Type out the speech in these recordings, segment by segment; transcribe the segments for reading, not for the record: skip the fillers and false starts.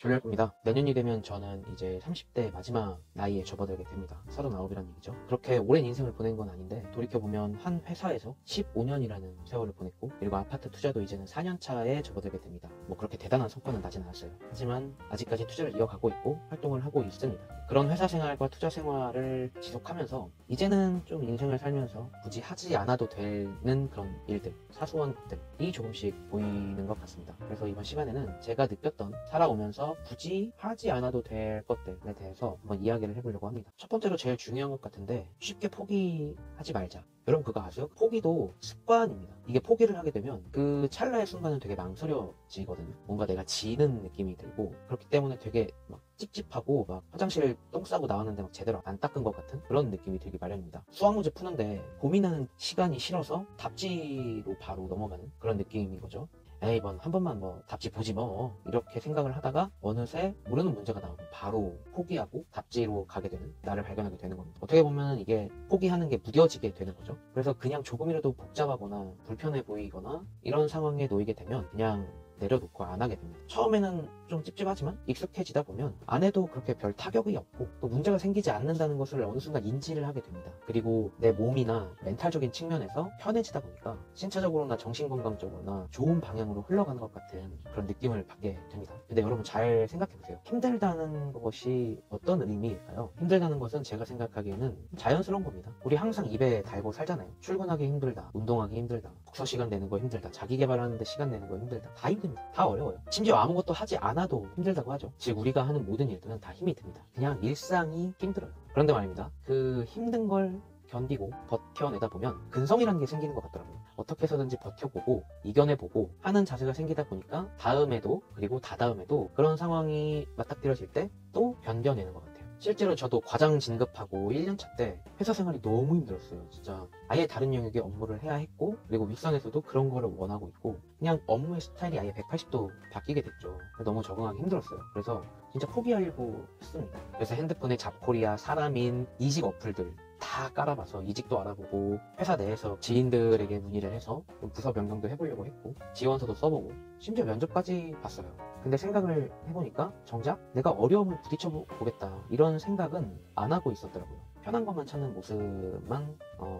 졸렬겁니다. 내년이 되면 저는 이제 30대 마지막 나이에 접어들게 됩니다. 39이라는 얘기죠. 그렇게 오랜 인생을 보낸 건 아닌데 돌이켜보면 한 회사에서 15년이라는 세월을 보냈고, 그리고 아파트 투자도 이제는 4년 차에 접어들게 됩니다. 뭐 그렇게 대단한 성과는 나진 않았어요. 하지만 아직까지 투자를 이어가고 있고 활동을 하고 있습니다. 그런 회사 생활과 투자 생활을 지속하면서 이제는 좀 인생을 살면서 굳이 하지 않아도 되는 그런 일들, 사소한 것들이 조금씩 보이는 것 같습니다. 그래서 이번 시간에는 제가 느꼈던 살아오면서 굳이 하지 않아도 될 것들에 대해서 한번 이야기를 해보려고 합니다. 첫 번째로 제일 중요한 것 같은데, 쉽게 포기하지 말자. 여러분 그거 아세요? 포기도 습관입니다. 이게 포기를 하게 되면 그 찰나의 순간은 되게 망설여지거든요. 뭔가 내가 지는 느낌이 들고, 그렇기 때문에 되게 막 찝찝하고, 막 화장실 똥 싸고 나왔는데 막 제대로 안 닦은 것 같은 그런 느낌이 들기 마련입니다. 수학 문제 푸는데 고민하는 시간이 싫어서 답지로 바로 넘어가는 그런 느낌인 거죠. 에이, 한 번만 뭐 답지 보지 뭐, 이렇게 생각을 하다가 어느새 모르는 문제가 나오면 바로 포기하고 답지로 가게 되는 나를 발견하게 되는 겁니다. 어떻게 보면 이게 포기하는 게 무뎌지게 되는 거죠. 그래서 그냥 조금이라도 복잡하거나 불편해 보이거나 이런 상황에 놓이게 되면 그냥 내려놓고 안 하게 됩니다. 처음에는 좀 찝찝하지만 익숙해지다 보면 안 해도 그렇게 별 타격이 없고 또 문제가 생기지 않는다는 것을 어느 순간 인지를 하게 됩니다. 그리고 내 몸이나 멘탈적인 측면에서 편해지다 보니까 신체적으로나 정신건강적으로나 좋은 방향으로 흘러가는 것 같은 그런 느낌을 받게 됩니다. 근데 여러분 잘 생각해보세요. 힘들다는 것이 어떤 의미일까요? 힘들다는 것은 제가 생각하기에는 자연스러운 겁니다. 우리 항상 입에 달고 살잖아요. 출근하기 힘들다, 운동하기 힘들다, 독서 시간 내는 거 힘들다, 자기 개발하는 데 시간 내는 거 힘들다. 다 힘듭니다. 다 어려워요. 심지어 아무것도 하지 않아도 힘들다고 하죠. 즉 우리가 하는 모든 일들은 다 힘이 듭니다. 그냥 일상이 힘들어요. 그런데 말입니다, 그 힘든 걸 견디고 버텨내다 보면 근성이라는 게 생기는 것 같더라고요. 어떻게 해서든지 버텨보고 이겨내보고 하는 자세가 생기다 보니까 다음에도, 그리고 다다음에도 그런 상황이 맞닥뜨려질 때 또 견뎌내는 것 같아요. 실제로 저도 과장 진급하고 1년차 때 회사 생활이 너무 힘들었어요. 진짜 아예 다른 영역의 업무를 해야 했고, 그리고 윗선에서도 그런 거를 원하고 있고, 그냥 업무의 스타일이 아예 180도 바뀌게 됐죠. 너무 적응하기 힘들었어요. 그래서 진짜 포기하려고 했습니다. 그래서 핸드폰에 잡코리아, 사람인, 이직 어플들 다 깔아봐서 이직도 알아보고, 회사 내에서 지인들에게 문의를 해서 부서 변경도 해보려고 했고, 지원서도 써보고, 심지어 면접까지 봤어요. 근데 생각을 해보니까 정작 내가 어려움을 부딪혀보겠다 이런 생각은 안 하고 있었더라고요. 편한 것만 찾는 모습만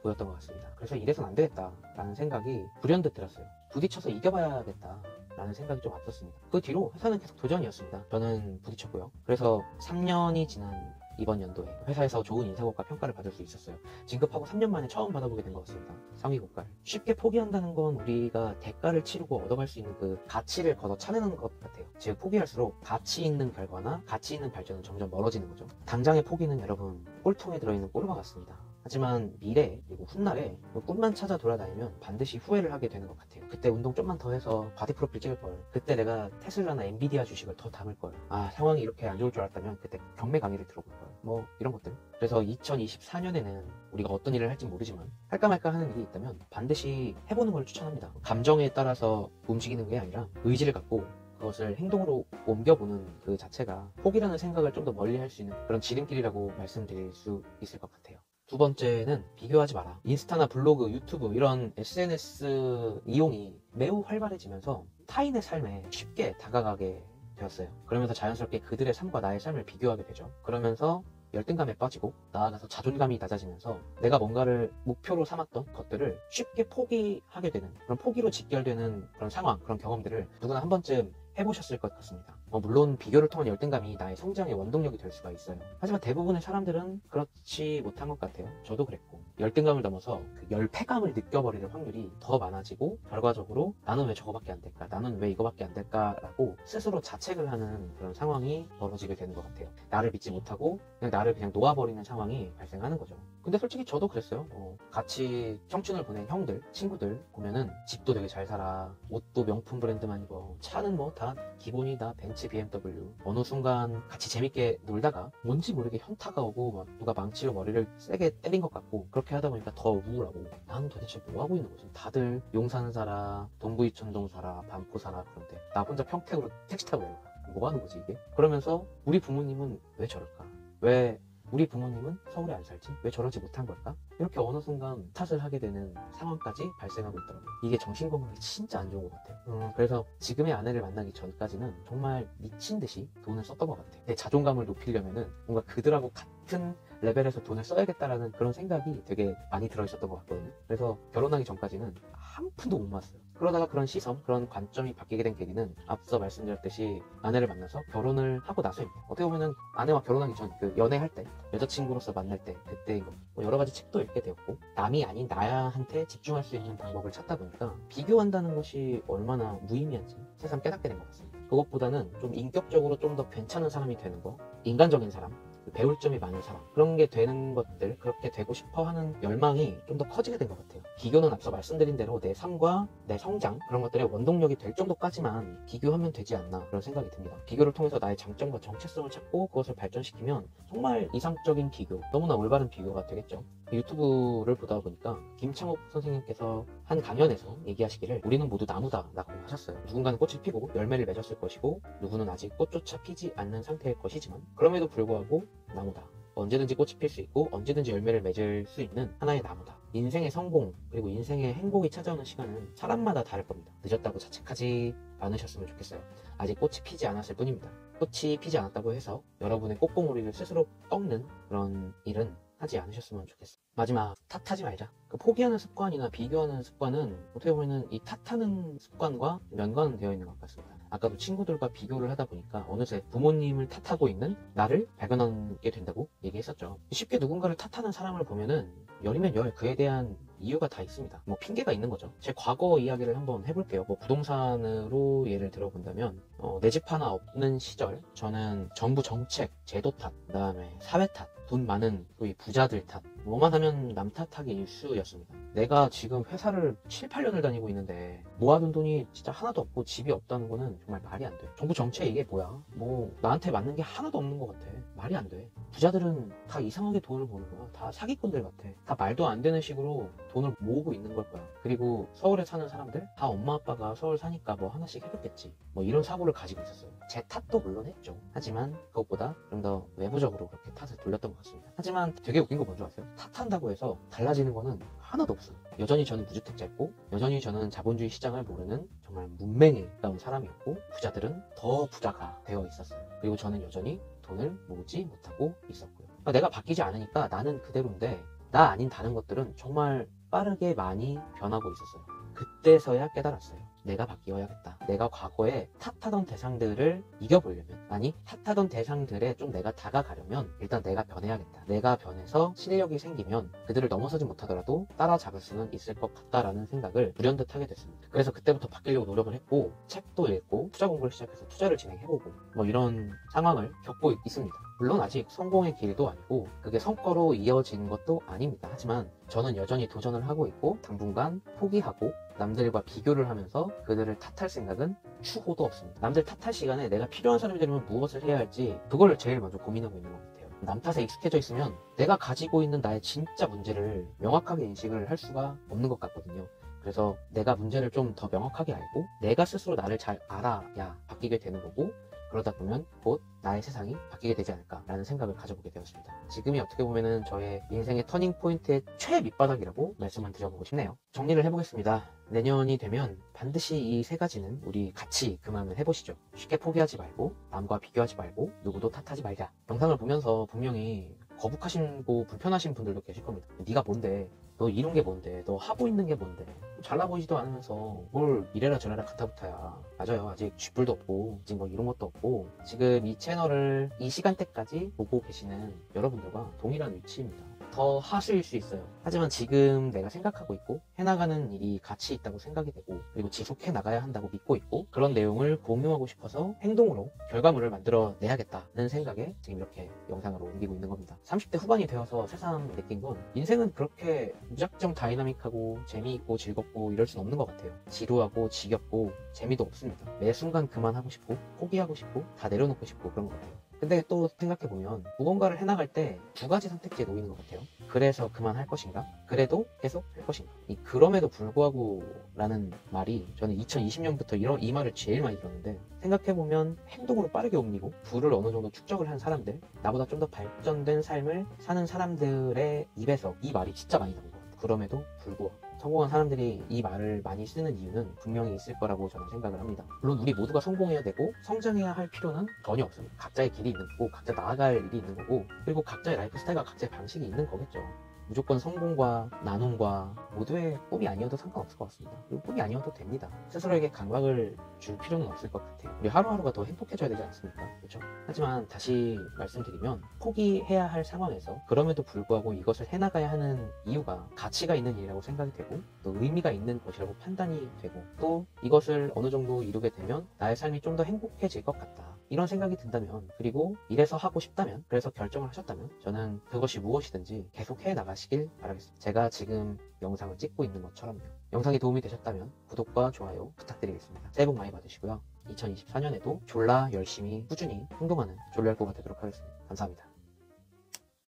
보였던 것 같습니다. 그래서 이래선 안 되겠다 라는 생각이 불현듯 들었어요. 부딪혀서 이겨봐야겠다 라는 생각이 좀 앞섰습니다. 그 뒤로 회사는 계속 도전이었습니다. 저는 부딪혔고요. 그래서 3년이 지난 이번 연도에 회사에서 좋은 인사고과 평가를 받을 수 있었어요. 진급하고 3년 만에 처음 받아보게 된 것 같습니다. 상위고과를. 쉽게 포기한다는 건 우리가 대가를 치르고 얻어갈 수 있는 그 가치를 걷어 차내는 것 같아요. 즉 포기할수록 가치 있는 결과나 가치 있는 발전은 점점 멀어지는 거죠. 당장의 포기는 여러분 꼴통에 들어있는 꼴과 같습니다. 하지만 미래, 그리고 훗날에 꿈만 찾아 돌아다니면 반드시 후회를 하게 되는 것 같아요. 그때 운동 좀만 더 해서 바디 프로필 찍을걸, 그때 내가 테슬라나 엔비디아 주식을 더 담을걸, 아 상황이 이렇게 안 좋을 줄 알았다면 그때 경매 강의를 들어볼걸, 뭐 이런 것들. 그래서 2024년에는 우리가 어떤 일을 할지 모르지만 할까 말까 하는 일이 있다면 반드시 해보는 걸 추천합니다. 감정에 따라서 움직이는 게 아니라 의지를 갖고 그것을 행동으로 옮겨보는 그 자체가 포기라는 생각을 좀 더 멀리 할 수 있는 그런 지름길이라고 말씀드릴 수 있을 것 같아요. 두 번째는 비교하지 마라. 인스타나 블로그, 유튜브 이런 SNS 이용이 매우 활발해지면서 타인의 삶에 쉽게 다가가게 되었어요. 그러면서 자연스럽게 그들의 삶과 나의 삶을 비교하게 되죠. 그러면서 열등감에 빠지고 나아가서 자존감이 낮아지면서 내가 뭔가를 목표로 삼았던 것들을 쉽게 포기하게 되는, 그런 포기로 직결되는 그런 상황, 그런 경험들을 누구나 한 번쯤 해보셨을 것 같습니다. 물론 비교를 통한 열등감이 나의 성장의 원동력이 될 수가 있어요. 하지만 대부분의 사람들은 그렇지 못한 것 같아요. 저도 그랬고, 열등감을 넘어서 그 열패감을 느껴버리는 확률이 더 많아지고, 결과적으로 나는 왜 저거밖에 안 될까, 나는 왜 이거밖에 안 될까 라고 스스로 자책을 하는 그런 상황이 벌어지게 되는 것 같아요. 나를 믿지 못하고 나를 그냥 놓아버리는 상황이 발생하는 거죠. 근데 솔직히 저도 그랬어요. 같이 청춘을 보낸 형들, 친구들 보면은 집도 되게 잘 살아, 옷도 명품 브랜드만 입어, 차는 뭐 다 기본이다, 벤츠, BMW. 어느 순간 같이 재밌게 놀다가 뭔지 모르게 현타가 오고 막 누가 망치로 머리를 세게 때린 것 같고, 그렇게 하다 보니까 더 우울하고, 나는 도대체 뭐 하고 있는 거지? 다들 용산 살아, 동부이천동 살아, 반포 살아, 그런데 나 혼자 평택으로 택시 타고 내려가. 뭐 하는 거지 이게? 그러면서 우리 부모님은 왜 저럴까? 왜 우리 부모님은 서울에 안 살지? 왜 저러지 못한 걸까? 이렇게 어느 순간 탓을 하게 되는 상황까지 발생하고 있더라고요. 이게 정신건강에 진짜 안 좋은 것 같아요. 그래서 지금의 아내를 만나기 전까지는 정말 미친 듯이 돈을 썼던 것 같아요. 내 자존감을 높이려면은 뭔가 그들하고 같은 레벨에서 돈을 써야겠다라는 그런 생각이 되게 많이 들어있었던 것 같거든요. 그래서 결혼하기 전까지는 한 푼도 못 모았어요. 그러다가 그런 시선, 그런 관점이 바뀌게 된 계기는 앞서 말씀드렸듯이 아내를 만나서 결혼을 하고 나서입니다. 어떻게 보면은 아내와 결혼하기 전 그 연애할 때, 여자친구로서 만날 때, 그때인 거. 뭐 여러 가지 책도 읽게 되었고, 남이 아닌 나한테 집중할 수 있는 방법을 찾다 보니까 비교한다는 것이 얼마나 무의미한지 새삼 깨닫게 된 것 같습니다. 그것보다는 좀 인격적으로 좀 더 괜찮은 사람이 되는 거, 인간적인 사람, 배울 점이 많은 사람, 그런 게 되는 것들, 그렇게 되고 싶어 하는 열망이 좀 더 커지게 된 것 같아요. 비교는 앞서 말씀드린 대로 내 삶과 내 성장, 그런 것들의 원동력이 될 정도까지만 비교하면 되지 않나 그런 생각이 듭니다. 비교를 통해서 나의 장점과 정체성을 찾고 그것을 발전시키면 정말 이상적인 비교, 너무나 올바른 비교가 되겠죠. 유튜브를 보다 보니까 김창욱 선생님께서 한 강연에서 얘기하시기를 우리는 모두 나무다 라고 하셨어요. 누군가는 꽃을 피고 열매를 맺었을 것이고 누구는 아직 꽃조차 피지 않는 상태일 것이지만 그럼에도 불구하고 나무다. 언제든지 꽃이 필 수 있고 언제든지 열매를 맺을 수 있는 하나의 나무다. 인생의 성공 그리고 인생의 행복이 찾아오는 시간은 사람마다 다를 겁니다. 늦었다고 자책하지 않으셨으면 좋겠어요. 아직 꽃이 피지 않았을 뿐입니다. 꽃이 피지 않았다고 해서 여러분의 꽃봉오리를 스스로 꺾는 그런 일은 하지 않으셨으면 좋겠어요. 마지막, 탓하지 말자. 그 포기하는 습관이나 비교하는 습관은 어떻게 보면 이 탓하는 습관과 연관되어 있는 것 같습니다. 아까도 친구들과 비교를 하다 보니까 어느새 부모님을 탓하고 있는 나를 발견하게 된다고 얘기했었죠. 쉽게 누군가를 탓하는 사람을 보면은 열이면 열, 그에 대한 이유가 다 있습니다. 뭐 핑계가 있는 거죠. 제 과거 이야기를 한번 해볼게요. 뭐 부동산으로 예를 들어본다면 내 집 하나 없는 시절 저는 정부 정책, 제도 탓, 그 다음에 사회 탓, 돈 많은 이 부자들 탓, 뭐만 하면 남 탓하기 일쑤였습니다. 내가 지금 회사를 7, 8년을 다니고 있는데 모아둔 돈이 진짜 하나도 없고 집이 없다는 거는 정말 말이 안 돼. 정부 정책 이게 뭐야? 뭐 나한테 맞는 게 하나도 없는 것 같아. 말이 안 돼. 부자들은 다 이상하게 돈을 버는 거야. 다 사기꾼들 같아. 다 말도 안 되는 식으로 돈을 모으고 있는 걸 거야. 그리고 서울에 사는 사람들 다 엄마 아빠가 서울 사니까 뭐 하나씩 해줬겠지. 뭐 이런 사고를 가지고 있었어요. 제 탓도 물론 했죠. 하지만 그것보다 좀 더 외부적으로 그렇게 탓을 돌렸던 것 같습니다. 하지만 되게 웃긴 거 뭔지 아세요? 탓한다고 해서 달라지는 거는 하나도 없어요. 여전히 저는 무주택자였고 여전히 저는 자본주의 시장을 모르는 정말 문맹에 가까운 사람이었고 부자들은 더 부자가 되어 있었어요. 그리고 저는 여전히 돈을 모으지 못하고 있었고요. 그러니까 내가 바뀌지 않으니까 나는 그대로인데 나 아닌 다른 것들은 정말 빠르게 많이 변하고 있었어요. 그때서야 깨달았어요. 내가 바뀌어야겠다. 내가 과거에 탓하던 대상들을 이겨보려면, 아니 탓하던 대상들에 좀 내가 다가가려면 일단 내가 변해야겠다. 내가 변해서 실력이 생기면 그들을 넘어서지 못하더라도 따라잡을 수는 있을 것 같다라는 생각을 불현듯 하게 됐습니다. 그래서 그때부터 바뀌려고 노력을 했고 책도 읽고 투자 공부를 시작해서 투자를 진행해보고 뭐 이런 상황을 겪고 있습니다. 물론 아직 성공의 길도 아니고 그게 성과로 이어진 것도 아닙니다. 하지만 저는 여전히 도전을 하고 있고 당분간 포기하고 남들과 비교를 하면서 그들을 탓할 생각은 추호도 없습니다. 남들 탓할 시간에 내가 필요한 사람이 되려면 무엇을 해야 할지 그걸 제일 먼저 고민하고 있는 것 같아요. 남 탓에 익숙해져 있으면 내가 가지고 있는 나의 진짜 문제를 명확하게 인식을 할 수가 없는 것 같거든요. 그래서 내가 문제를 좀 더 명확하게 알고 내가 스스로 나를 잘 알아야 바뀌게 되는 거고 그러다 보면 곧 나의 세상이 바뀌게 되지 않을까라는 생각을 가져보게 되었습니다. 지금이 어떻게 보면은 저의 인생의 터닝 포인트의 최 밑바닥이라고 말씀을 드려보고 싶네요. 정리를 해보겠습니다. 내년이 되면 반드시 이 세 가지는 우리 같이 그만을 해보시죠. 쉽게 포기하지 말고 남과 비교하지 말고 누구도 탓하지 말자. 영상을 보면서 분명히 거북하시고 불편하신 분들도 계실 겁니다. 네가 뭔데? 너 이런 게 뭔데? 너 하고 있는 게 뭔데? 잘나 보이지도 않으면서 뭘 이래라 저래라 가타부타야. 맞아요. 아직 쥐뿔도 없고 아직 뭐 이런 것도 없고 지금 이 채널을 이 시간대까지 보고 계시는 여러분들과 동일한 위치입니다. 더 하수일 수 있어요. 하지만 지금 내가 생각하고 있고 해나가는 일이 가치 있다고 생각이 되고 그리고 지속해 나가야 한다고 믿고 있고 그런 내용을 공유하고 싶어서 행동으로 결과물을 만들어 내야겠다는 생각에 지금 이렇게 영상으로 옮기고 있는 겁니다. 30대 후반이 되어서 새삼 느낀 건 인생은 그렇게 무작정 다이나믹하고 재미있고 즐겁고 이럴 순 없는 것 같아요. 지루하고 지겹고 재미도 없습니다. 매 순간 그만하고 싶고 포기하고 싶고 다 내려놓고 싶고 그런 것 같아요. 근데 또 생각해보면 무언가를 해나갈 때 두 가지 선택지에 놓이는 것 같아요. 그래서 그만할 것인가? 그래도 계속 할 것인가? 이 그럼에도 불구하고 라는 말이 저는 2020년부터 이 말을 제일 많이 들었는데, 생각해보면 행동으로 빠르게 옮기고 부를 어느 정도 축적을 한 사람들, 나보다 좀 더 발전된 삶을 사는 사람들의 입에서 이 말이 진짜 많이 나온 것 같아요. 그럼에도 불구하고. 성공한 사람들이 이 말을 많이 쓰는 이유는 분명히 있을 거라고 저는 생각을 합니다. 물론 우리 모두가 성공해야 되고 성장해야 할 필요는 전혀 없습니다. 각자의 길이 있는 거고, 각자 나아갈 일이 있는 거고, 그리고 각자의 라이프 스타일과 각자의 방식이 있는 거겠죠. 무조건 성공과 나눔과 모두의 꿈이 아니어도 상관없을 것 같습니다. 그리고 꿈이 아니어도 됩니다. 스스로에게 강박을 줄 필요는 없을 것 같아요. 우리 하루하루가 더 행복해져야 되지 않습니까? 그렇죠? 하지만 다시 말씀드리면, 포기해야 할 상황에서 그럼에도 불구하고 이것을 해나가야 하는 이유가 가치가 있는 일이라고 생각이 되고, 또 의미가 있는 것이라고 판단이 되고, 또 이것을 어느 정도 이루게 되면 나의 삶이 좀 더 행복해질 것 같다, 이런 생각이 든다면, 그리고 이래서 하고 싶다면, 그래서 결정을 하셨다면, 저는 그것이 무엇이든지 계속 해 나가시길 바라겠습니다. 제가 지금 영상을 찍고 있는 것처럼요. 영상이 도움이 되셨다면 구독과 좋아요 부탁드리겠습니다. 새해 복 많이 받으시고요. 2024년에도 졸라 열심히 꾸준히 행동하는 졸려할거가 되도록 하겠습니다. 감사합니다.